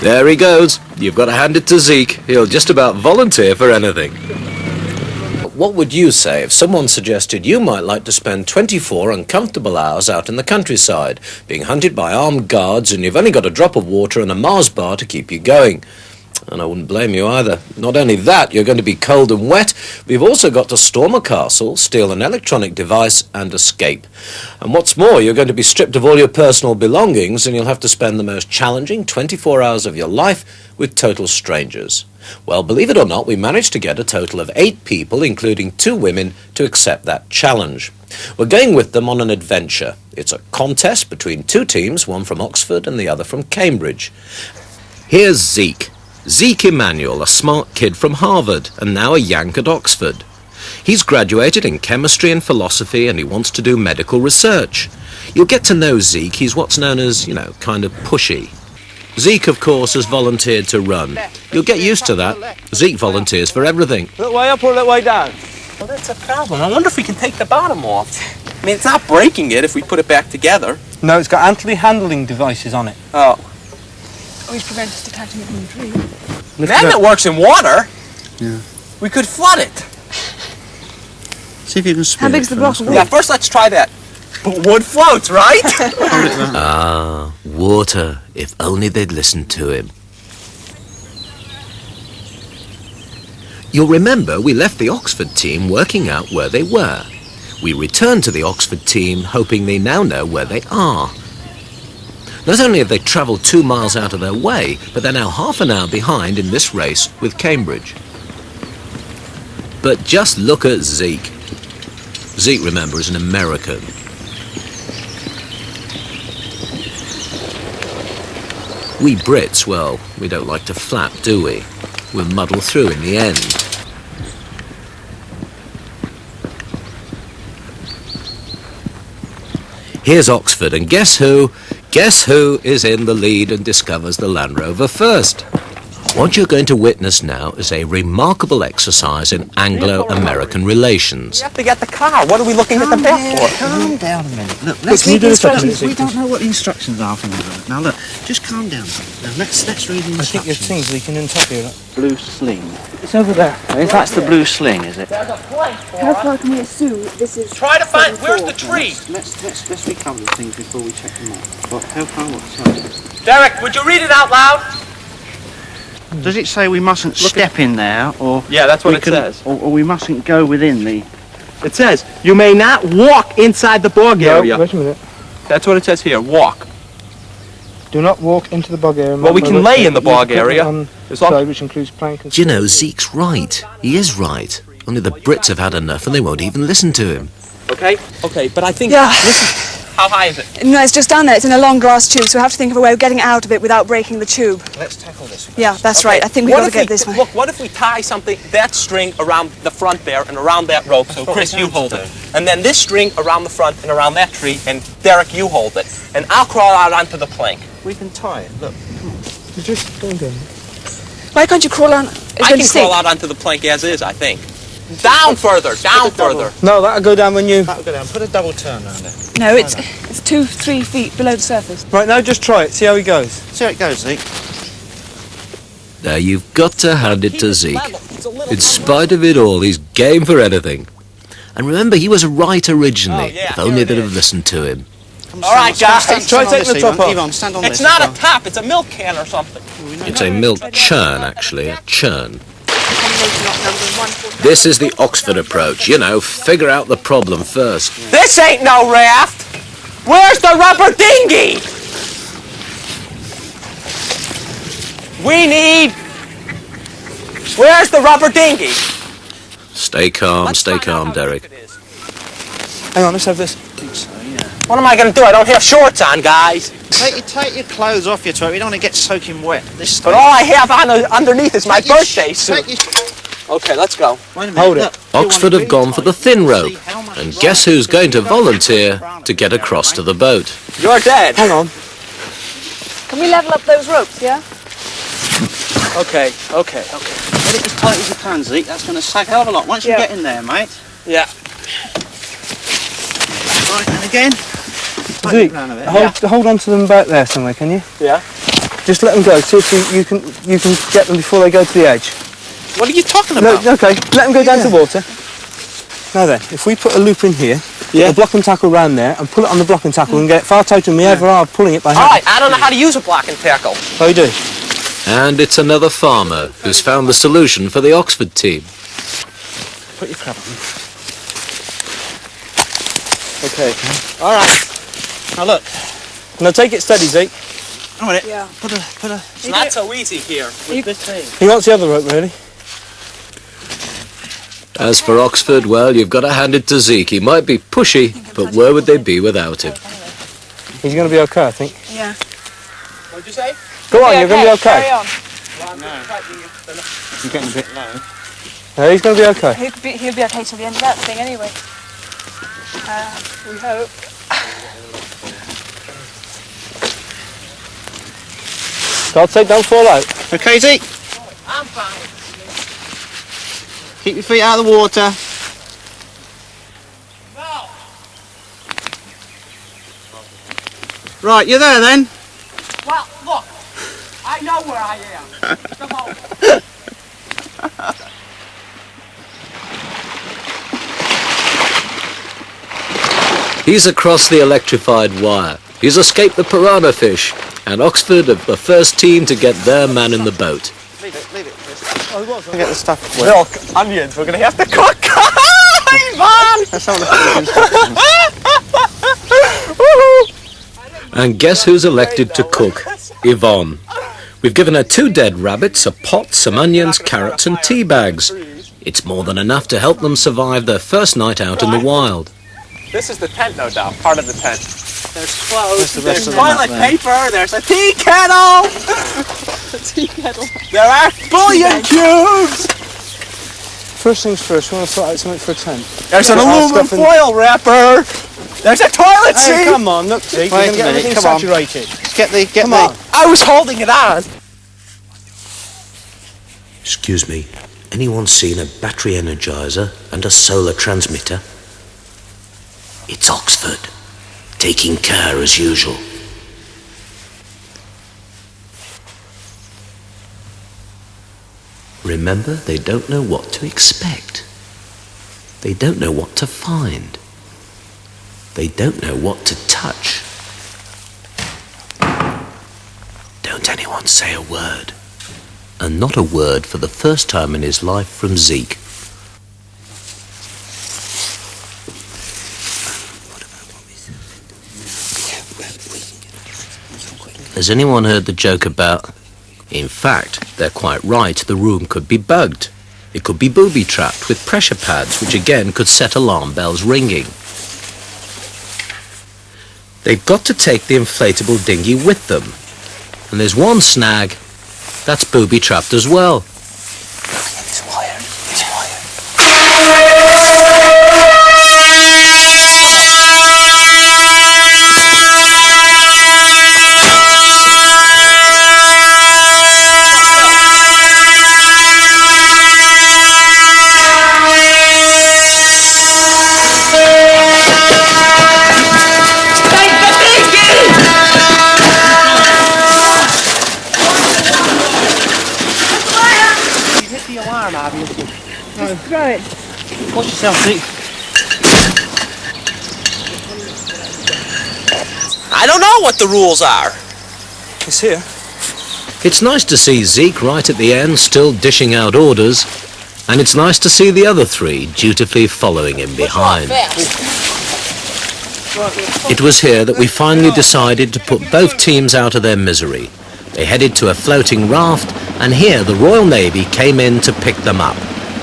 There he goes. You've got to hand it to Zeke. He'll just about volunteer for anything. What would you say if someone suggested you might like to spend 24 uncomfortable hours out in the countryside, being hunted by armed guards, and you've only got a drop of water and a Mars bar to keep you going? And I wouldn't blame you either. Not only that, you're going to be cold and wet, but you've also got to storm a castle, steal an electronic device, and escape. And what's more, you're going to be stripped of all your personal belongings, and you'll have to spend the most challenging 24 hours of your life with total strangers. Well, believe it or not, we managed to get a total of 8 people, including 2 women, to accept that challenge. We're going with them on an adventure. It's a contest between 2 teams, one from Oxford and the other from Cambridge. Here's Zeke. Zeke Emanuel, a smart kid from Harvard and now a Yank at Oxford. He's graduated in chemistry and philosophy and he wants to do medical research. You'll get to know Zeke. He's what's known as, kind of pushy. Zeke, of course, has volunteered to run. You'll get used to that. Zeke volunteers for everything. Little way up or little way down? Well, that's a problem. I wonder if we can take the bottom off. I mean, it's not breaking it if we put it back together. No, it's got anti-handling devices on it. Oh. Always prevent us detaching it from the tree. Then it works in water. Yeah. We could flood it. See if you can spin How big's the block of wood? Yeah, first let's try that. But wood floats, right? Ah, water. If only they'd listened to him. You'll remember we left the Oxford team working out where they were. We returned to the Oxford team hoping they now know where they are. Not only have they travelled 2 miles out of their way, but they're now half an hour behind in this race with Cambridge. But just look at Zeke. Zeke, remember, is an American. We Brits, well, we don't like to flap, do we? We'll muddle through in the end. Here's Oxford, and guess who? Guess who is in the lead and discovers the Land Rover first? What you're going to witness now is a remarkable exercise in Anglo-American relations. We have to get the car. What are we looking at the map for? Calm down a minute. Look, let's read the instructions. We don't know what the instructions are from the moment. Now look, just calm down. Now let's read the instructions. I think your thing's leaking in top here. Blue sling. It's over there. That's the blue sling, is it? There's a plank. How far can we assume this is... Try to find... Where's the tree? Let's recover the things before we check them out. What? How far? What? Sorry. Derek, would you read it out loud? Does it say we mustn't step in there, or... Yeah, that's what it says. Or we mustn't go within the... It says, you may not walk inside the bog area. Wait a minute. That's what it says here, walk. Do not walk into the bog area. Well, we can lay in the bog area. On the side, which includes plank and... Do you know, Zeke's right. He is right. Only the Brits have had enough and they won't even listen to him. Okay, but I think... Yeah. Listen, how high is it? No, it's just down there. It's in a long grass tube, so we have to think of a way of getting out of it without breaking the tube. Let's tackle this one. Yeah, that's right. I think we've got to get this way. Look, what if we tie something, that string around the front there and around that rope, so Chris, you hold it. And then this string around the front and around that tree, and Derek, you hold it. And I'll crawl out onto the plank. We can tie it, look. Just go down. Why can't you crawl on? I can crawl out onto the plank as is, I think. Down further, down further. No, that'll go down when you... That'll go down. Put a double turn around it. No, it's 2-3 feet below the surface. Right, now just try it. See how he goes. See how it goes, Zeke. Now you've got to hand it to Zeke. In spite of it all, he's game for anything. And remember, he was right originally, if only they'd have listened to him. All right, guys. Try taking the top off. Yvonne, stand on this. It's not a top, it's a milk can or something. It's a milk churn, actually, a churn. This is the Oxford approach, figure out the problem first. This ain't no raft. Where's the rubber dinghy? Where's the rubber dinghy? Stay calm, Derek. Hang on, let's have this. What am I going to do? I don't have shorts on, guys. Take your clothes off, you twat. We don't want to get soaking wet. But all I have on underneath is my birthday suit. Okay, let's go. Wait a minute. Hold it. Look, Oxford have gone for the thin rope. And guess who's going to volunteer to get across to the boat? You're dead. Hang on. Can we level up those ropes, yeah? Okay. Get it as tight as you can, Zeke. That's going to sag a hell of a lot. Once you get in there, mate. Yeah. Right, and again. Zeke, hold on to them back there somewhere, can you? Yeah. Just let them go. See if you can get them before they go to the edge. What are you talking No, about? okay. Let them go down to the water. Now then, if we put a loop in here, Yeah. put a block and tackle round there, and pull it on the block and tackle, and get far total me ever are pulling it by hand. All right, I don't know how to use a block and tackle. Oh, you do? And it's another farmer who's found the solution for the Oxford team. Put your crab on. Okay. All right. Now look. Now take it steady, Zeke. All right. Yeah. Put a. It's not so easy here with this thing. He wants the other rope, really. As for Oxford, well, you've got to hand it to Zeke. He might be pushy, but where would they be without him? He's going to be okay, I think. Yeah. What'd you say? Go on, you're going to be okay. Carry on. You're getting a bit low. No, he's going to be okay. He'll be okay till the end of that thing anyway. We hope. God's sake, don't fall out. Okay, Zeke. I'm fine. Keep your feet out of the water. No. Right, you're there then. Well, look. I know where I am. Come on. He's across the electrified wire. He's escaped the piranha fish, and Oxford are the first team to get their man in the boat. Leave it, Chris. I'll get the stuff away. Milk, onions, we're going to have to cook. Ivan! That's not the instructions. And guess who's elected to cook? Yvonne. We've given her 2 dead rabbits, a pot, some onions, carrots and tea bags. It's more than enough to help them survive their first night out in the wild. This is the tent, no doubt, part of the tent. There's clothes, the rest there's of them up toilet there? paper, there's a tea kettle! Tea kettle. There are bouillon cubes! First things first, we want to sort out something for a tent. There's an Put our aluminum stuff in- foil wrapper! There's a toilet Hey, seat! come on, look, Zeke. Wait You're going to a get minute, everything come on. saturated. Get Come the. on. I was holding it on! Excuse me, anyone seen a battery energizer and a solar transmitter? It's Oxford, taking care as usual. Remember, they don't know what to expect. They don't know what to find. They don't know what to touch. Don't anyone say a word. And not a word for the first time in his life from Zeke. Has anyone heard the joke about... In fact, they're quite right, the room could be bugged. It could be booby-trapped with pressure pads, which again could set alarm bells ringing. They've got to take the inflatable dinghy with them. And there's one snag, that's booby-trapped as well. You hit the alarm, obviously. Throw it. Watch yourself, Zeke. I don't know what the rules are. It's here. It's nice to see Zeke right at the end, still dishing out orders. And it's nice to see the other 3 dutifully following him behind. It was here that we finally decided to put both teams out of their misery. They headed to a floating raft, and here the Royal Navy came in to pick them up.